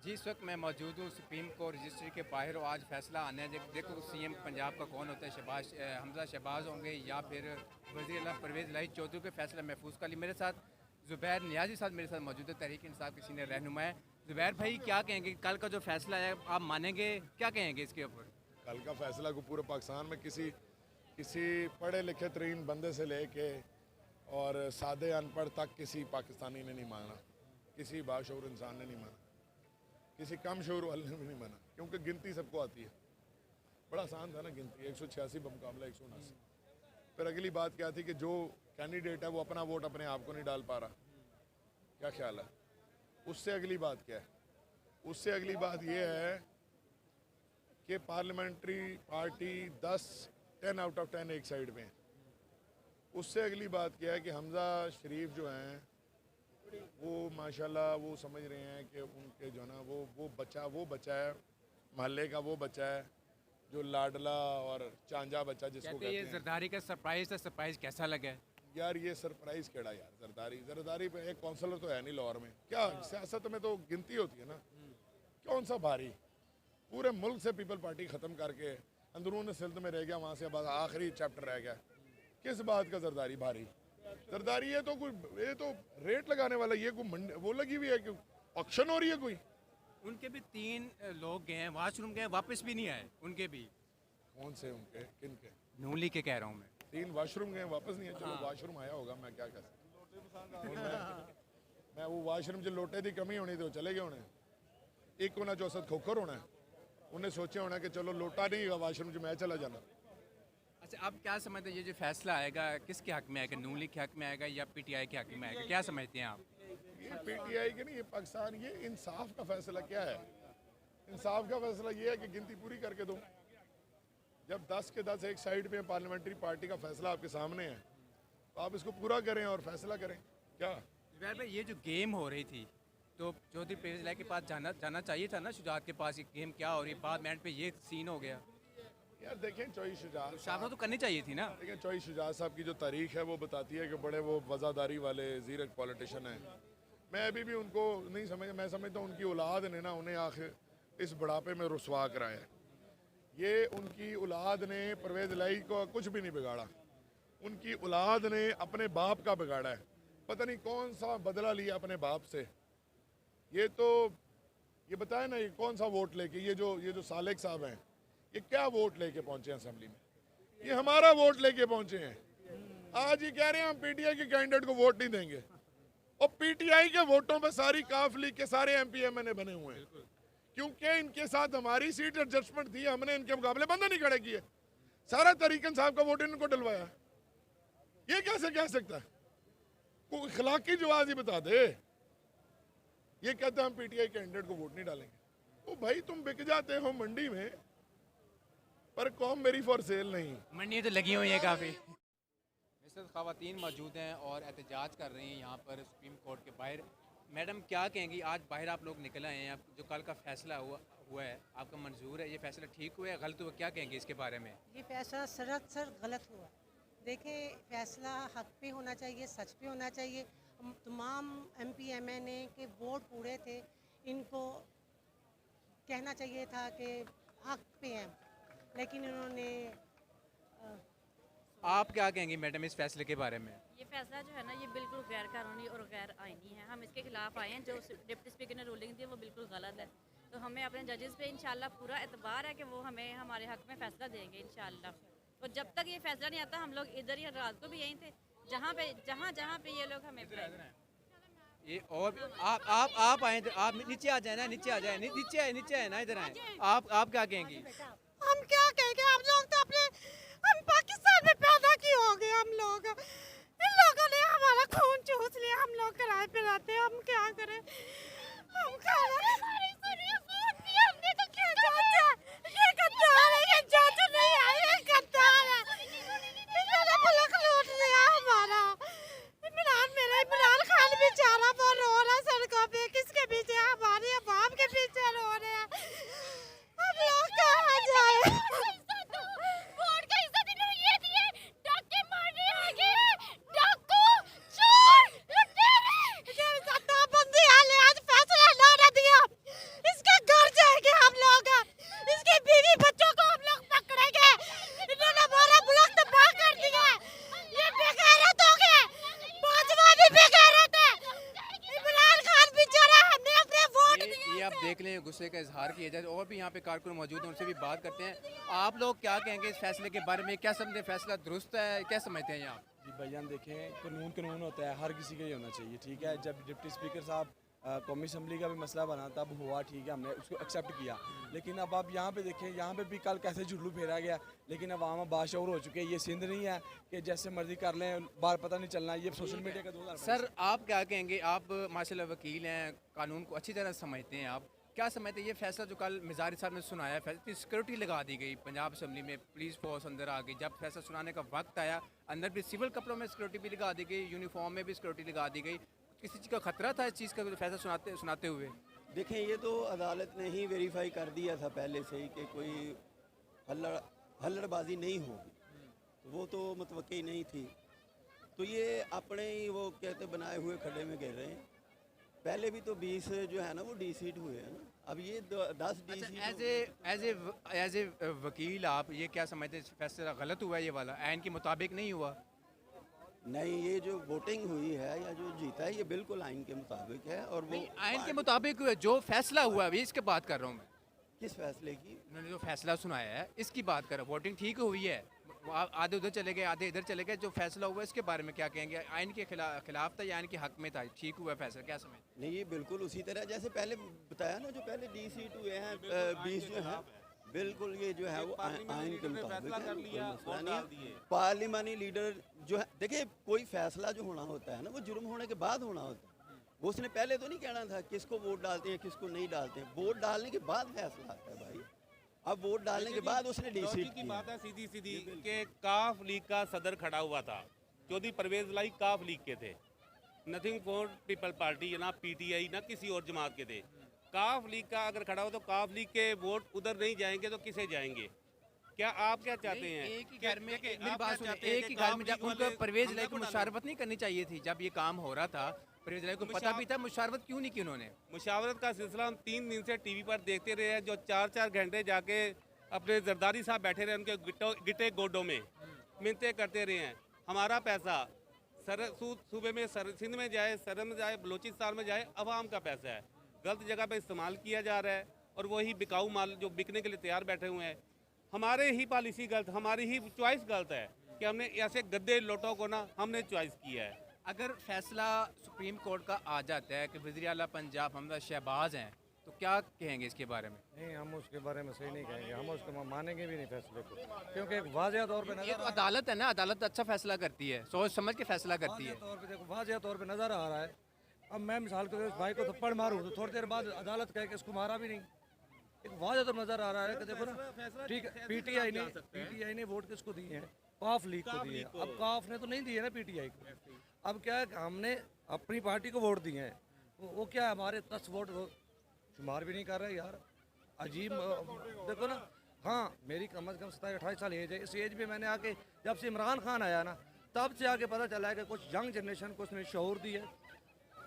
जी, इस वक्त मैं मौजूद हूँ सुप्रीम कोर्ट रजिस्ट्री के बाहर और आज फैसला आना है। देखो सीएम पंजाब का कौन होता है, हमजा शहबाज होंगे या फिर वज़ीर आला परवेज़ इलाही चौधरी के फैसला महफूज कर ली। मेरे साथ ज़ुबैर नियाज़ी साहब मेरे साथ मौजूद है, तहरीक इंसाफ के सीनियर रहनुमा है। ज़ुबैर भाई क्या कहेंगे, कल का जो फैसला है आप मानेंगे, क्या कहेंगे इसके ऊपर? कल का फैसला को पूरे पाकिस्तान में किसी किसी पढ़े लिखे तरीन बंदे से लेके और सादे अनपढ़ तक किसी पाकिस्तानी ने नहीं माना, किसी बाशऊर इंसान ने नहीं माना, किसी कम शऊर वाले ने भी नहीं माना, क्योंकि गिनती सबको आती है। बड़ा आसान था ना गिनती, 186 बमुकाबला 179। फिर अगली बात क्या थी कि जो कैंडिडेट है वो अपना वोट अपने आप को नहीं डाल पा रहा, क्या ख्याल है? उससे अगली बात क्या है? उससे अगली बात ये है कि पार्लियामेंट्री पार्टी 10 आउट ऑफ 10 एक साइड में है। उससे अगली बात क्या है कि हमजा शरीफ जो हैं वो माशाल्लाह वो समझ रहे हैं कि उनके जो है ना वो बच्चा है, महल्ले का वो बच्चा है जो लाडला और चांजा बच्चा जिसको कहते हैं। जरदारी का सरप्राइज था, सरप्राइज कैसा लगा? यार ये सरप्राइज केड़ा यार, जरदारी पे एक काउंसलर तो है नहीं लाहौर में, क्या सियासत में तो गिनती होती है ना। कौन सा भारी, पूरे मुल्क से पीपल पार्टी ख़त्म करके अंदरून सिल्द में रह गया, वहाँ से अब आखिरी चैप्टर रह गया। किस बात का जरदारी भारी? जरदारी ये तो रेट लगाने वाला, ये कोई वो लगी हुई है कि ऑक्शन हो रही है कोई। उनके भी 3 लोग गए हैं, वॉशरूम गए, वापस भी नहीं आए उनके भी। कौन से उनके, किन के? नूली के कह रहा हूँ मैं। 3 वॉशरूम गए वापस नहीं है। चलो वॉशरूम आया होगा, मैं क्या कर सकता। मैं वो वॉशरूम जो लोटे की कमी होनी तो चले गए होने। एक उन्हें चौसत खोखर होना है, उन्हें सोचा होना कि चलो लोटा नहीं है वॉशरूम जो मैं चला जाना। अच्छा, आप क्या समझते हैं ये जो फैसला आएगा किसके हक में आएगा? नून लीग के हक में आएगा या पीटीआई के हक में आएगा? क्या समझते हैं आप? ये पीटीआई के नहीं, ये पाकिस्तान, ये इंसाफ का फैसला क्या है? इंसाफ का फैसला ये है कि गिनती पूरी करके दो। जब 10 के 10 एक साइड पे पार्लियामेंट्री पार्टी का फैसला आपके सामने है तो आप इसको पूरा करें और फैसला करें। क्या जुबैर भाई, ये जो गेम हो रही थी तो चौधरी परवेज़ इलाही के पास जाना चाहिए था ना, शुजात के पास। ये गेम क्या हो रही है, बाद मिनट पे ये सीन हो गया। यार देखें, चौधरी शुजात शाफा तो करनी चाहिए थी ना। देखें, चौधरी शुजात साहब की जो तारीख है वो बताती है कि बड़े वो वज़ादारी वाले ज़ीरक पॉलिटिशियन हैं। मैं अभी भी उनको नहीं समझ, मैं समझता हूँ उनकी औलाद ने ना उन्हें आखिर इस बुढ़ापे में रुसवा कराया है। ये उनकी औलाद ने परवेज़ इलाही को कुछ भी नहीं बिगाड़ा, उनकी औलाद ने अपने बाप का बिगाड़ा है। पता नहीं कौन सा बदला लिया अपने बाप से। ये तो ये बताए ना, ये कौन सा वोट लेके, ये जो सालेक साहब हैं, ये क्या वोट लेके पहुंचे हैं असेंबली में? ये हमारा वोट लेके पहुंचे हैं। आज ये कह रहे हैं हम पीटीआई के कैंडिडेट को वोट नहीं देंगे, और पीटीआई के वोटों पे सारी काफ लीग के सारे एमपीएमएन बने हुए हैं, क्योंकि इनके साथ हमारी सीट एडजस्टमेंट थी, हमने इनके मुकाबले बंदे नहीं खड़े किए, सारा तरीकन साहब का वोट इनको डलवाया। ये कैसे कह सकता है? कोई इखलाकी जवाब ही बता दे। ये कहते हैं हम पीटीआई कैंडिडेट को वोट नहीं डालेंगे। तो भाई तुम बिक जाते हो मंडी में, पर कौम मेरी फॉर सेल नहीं। मंडी तो लगी हुई है काफ़ी। मिसल ख़वातीन मौजूद हैं और एहतजाज कर रही हैं यहाँ पर सुप्रीम कोर्ट के बाहर। मैडम क्या कहेंगी, आज बाहर आप लोग निकल आए हैं, आप जो कल का फैसला हुआ है आपका मंजूर है? ये फैसला ठीक हुआ है, गलत हुआ? क्या कहेंगे इसके बारे में? ये फैसला सरासर गलत हुआ। देखिए, फैसला हक पे होना चाहिए, सच पे होना चाहिए। तमाम एमपीएमएन के वोट पूरे थे, इनको कहना चाहिए था कि हक पे हैं, लेकिन इन्होंने आप क्या कहेंगे मैडम इस फैसले के बारे में? ये फैसला जो है ना, ये बिल्कुल गैर कानूनी और गैर आईनी है। हम इसके खिलाफ आए हैं। जो डिप्टी स्पीकर ने रूलिंग दी वो बिल्कुल गलत है। तो हमें अपने जजेस पे इंशाल्लाह पूरा एतबार है कि वो हमें हमारे हक में फ़ैसला देंगे इंशाल्लाह। और जब तक ये फैसला नहीं आता, हम लोग इधर ही रात को भी यहीं थे, जहाँ पे ये लोग हमें ये और आप आए, आप नीचे आ जाए ना, नीचे आ जाए, नीचे आए ना, इधर आए। आप क्या कहेंगी? हम क्या कहेंगे? हम लोग तो हम पाकिस्तान में पैदा किए होंगे। हम लोग, इन लोगों ने हमारा खून चूस लिया। हम लोग किराए पे रहते हैं, हम क्या करें? हम हमने तो क्या ये गद्दार है, ये जज नहीं है, ये गद्दार है। इन्होंने मुल्क लूट लिया हमारा। इमरान खान बेचारा वो रो रहा सड़कों पे, किसके पीछे? हमारे बाप के पीछे रो रहे हैं। हम लोग कहाँ जाए? बंदी हाल है, आज देख लें, गुस्से का इजहार किया जाए। और भी यहाँ पे कारकुन मौजूद हैं, उनसे भी बात करते हैं। आप लोग क्या कहेंगे इस फैसले के बारे में? क्या समझते हैं, फैसला दुरुस्त है, क्या समझते हैं यहाँ? जी भाईजान देखें, कानून कानून होता है, हर किसी का ही होना चाहिए, ठीक है। जब डिप्टी स्पीकर साहब कौमी असम्बली का भी मसला बना तब हुआ, ठीक है, हमने उसको एक्सेप्ट किया। लेकिन अब आप यहाँ पे देखें, यहाँ पे भी कल कैसे जुल्लू फेरा गया, लेकिन अब आम बाशऊर हो चुके हैं। ये सिंध नहीं है कि जैसे मर्जी कर लें, बार पता नहीं चलना। ये सोशल मीडिया का 2000 सर आप क्या कहेंगे? आप माशाल्लाह वकील हैं, कानून को अच्छी तरह समझते हैं। आप क्या समझते हैं ये फैसला जो कल मिजारी साहब ने सुनाया, फैसला सिक्योरिटी लगा दी गई पंजाब असम्बली में, पुलिस फोर्स अंदर आ गई। जब फैसला सुनाने का वक्त आया, अंदर भी सिविल कपड़ों में सिक्योरिटी भी लगा दी गई, यूनिफॉर्म में भी सिक्योरिटी लगा दी गई। किसी चीज़ का खतरा था इस चीज़ का फैसला सुनाते हुए? देखें, ये तो अदालत ने ही वेरीफाई कर दिया था पहले से ही कि कोई हल्लड़बाजी नहीं होगी, वो तो मुतवक्की नहीं थी। तो ये अपने ही वो कहते बनाए हुए खड्डे में गिर रहे हैं। पहले भी तो 20 जो है ना वो डी सीट हुए हैं ना, अब ये 10 डी सीट। एज ए वकील आप ये क्या समझते हैं, फैसला गलत हुआ है ये वाला, आइन के मुताबिक नहीं हुआ? नहीं, ये जो वोटिंग हुई है या जो जीता है ये बिल्कुल आइन के मुताबिक है। और वो आइन के मुताबिक हुआ, जो फैसला हुआ है इसकी बात कर रहा हूँ मैं। किस फैसले की? उन्होंने जो फैसला सुनाया है इसकी बात कर रहा हूँ। वोटिंग ठीक हुई है, आधे उधर चले गए, आधे इधर चले गए। जो फैसला हुआ इसके बारे में क्या कहेंगे? आइन के खिलाफ था या आइन के हक में था? ठीक हुआ फैसला, क्या समझ? नहीं, ये बिल्कुल उसी तरह जैसे पहले बताया ना, जो पहले डी सीट हुए हैं 20 जो है, बिल्कुल ये जो है वो आइन के मुताबिक है। पार्लिमानी लीडर जो है, देखिए कोई फैसला जो होना होता है ना वो जुर्म होने के बाद होना होता है। वो उसने पहले तो नहीं कहना था किसको वोट डालते हैं किसको नहीं डालते हैं। वोट डालने के बाद फैसला आता है भाई। अब वोट डालने के बाद उसने डिसीड की बात है सीधी सीधी कि काफ लीग का सदर खड़ा हुआ था, चौधरी परवेज लाई काफ लीग के थे, नथिंग फॉर पीपल पार्टी, ना पीटीआई ना किसी और जमात के थे। काफ लीग का अगर खड़ा हो तो काफ लीग के वोट उधर नहीं जाएंगे तो किसे जाएंगे? क्या आप क्या चाहते हैं? एक ही घर में, मेरी बात सुनिए, एक ही घर में जब उनको परवेज लाई को मुशावरत नहीं करनी चाहिए थी? जब ये काम हो रहा था परवेज लाई को पता भी था, मुशावरत क्यों नहीं की उन्होंने? मुशावरत का सिलसिला हम 3 दिन से टीवी पर देखते रहे हैं, जो 4-4 घंटे जाके अपने जरदारी साहब बैठे रहे उनके गिटे गोडों में मिन्नतें करते रहे हैं। हमारा पैसा सूबे में सिंध में जाए, सरहद में जाए, बलोचिस्तान में जाए, अवाम का पैसा है, गलत जगह पर इस्तेमाल किया जा रहा है। और वही बिकाऊ माल जो बिकने के लिए तैयार बैठे हुए हैं। हमारे ही पॉलिसी गलत, हमारी ही चॉइस गलत है कि हमने ऐसे गद्दे लोटों को ना हमने चॉइस किया है। अगर फैसला सुप्रीम कोर्ट का आ जाता है कि वज़ीर आला पंजाब हमजा शहबाज हैं, तो क्या कहेंगे इसके बारे में? नहीं, हम उसके बारे में सही नहीं कहेंगे, हम उसको मानेंगे भी नहीं फैसले को, क्योंकि एक वाज़ेह तौर पे ये तो अदालत है ना, अदालत अच्छा फैसला करती है, सोच समझ के फैसला करती है। तौर पे देखो, वाज़ेह तौर पे नज़र आ रहा है। अब मैं मिसाल के उस भाई को थप्पड़ मारूं तो थोड़ी देर बाद अदालत कहे कि इसको मारा भी नहीं। एक वाज़ेह तौर नज़र आ रहा है कि देखो ना, ठीक है, पीटीआई ने वोट किसको दिए हैं? काफ लीग को दिए हैं। अब काफ ने तो नहीं दिए ना पीटीआई को। अब क्या है कि हमने अपनी पार्टी को वोट दिए हैं, वो क्या है, हमारे 10 वोट शुमार भी नहीं कर रहे यार। अजीब, देखो ना। हाँ, मेरी कम से कम 27-28 साल एज है। इस एज में मैंने आके जब से इमरान खान आया ना, तब से आके पता चला है कि कुछ यंग जनरेशन को उसने शऊर दी है।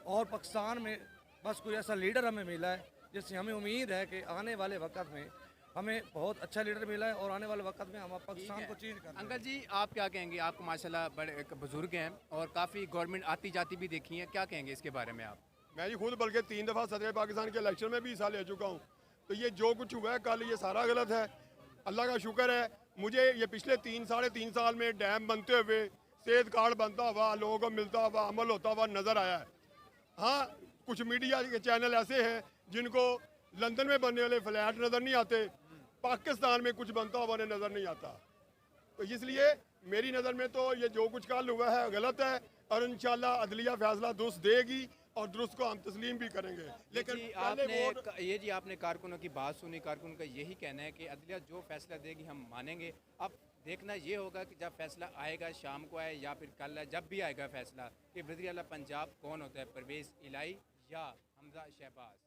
और पाकिस्तान में बस कोई ऐसा लीडर हमें मिला है जिससे हमें उम्मीद है कि आने वाले वक्त में हमें बहुत अच्छा लीडर मिला है और आने वाले वक्त में हम पाकिस्तान को चेंज करेंगे। अंकल जी आप क्या कहेंगे? आपको माशाल्लाह बड़े एक बुजुर्ग हैं और काफ़ी गवर्नमेंट आती जाती भी देखी है, क्या कहेंगे इसके बारे में आप? मैं जी खुद बल्कि 3 दफ़ा सदर पाकिस्तान के इलेक्शन में भी हिस्सा ले चुका हूँ। तो ये जो कुछ हुआ है कल, ये सारा गलत है। अल्लाह का शुक्र है, मुझे ये पिछले 3-3.5 साल में डैम बनते हुए, सेहत कार्ड बनता हुआ, लोगों को मिलता हुआ, अमल होता हुआ नज़र आया है। हाँ, कुछ मीडिया के चैनल ऐसे हैं जिनको लंदन में बनने वाले फ्लैट नज़र नहीं आते, पाकिस्तान में कुछ बनता हुआ उन्हें नज़र नहीं आता। तो इसलिए मेरी नज़र में तो ये जो कुछ कल हुआ है गलत है, और इंशाल्लाह अदलिया फैसला दुरुस्त देगी और दुरुस्त को हम तस्लीम भी करेंगे। लेकिन आपने कारकुनों की बात सुनी, कारकुन का यही कहना है कि अदलिया जो फैसला देगी हम मानेंगे। अब देखना ये होगा कि जब फैसला आएगा, शाम को आए या फिर कल आए, जब भी आएगा फैसला कि वज़ीर आला पंजाब कौन होता है, परवेज़ इलाही या हमजा शहबाज।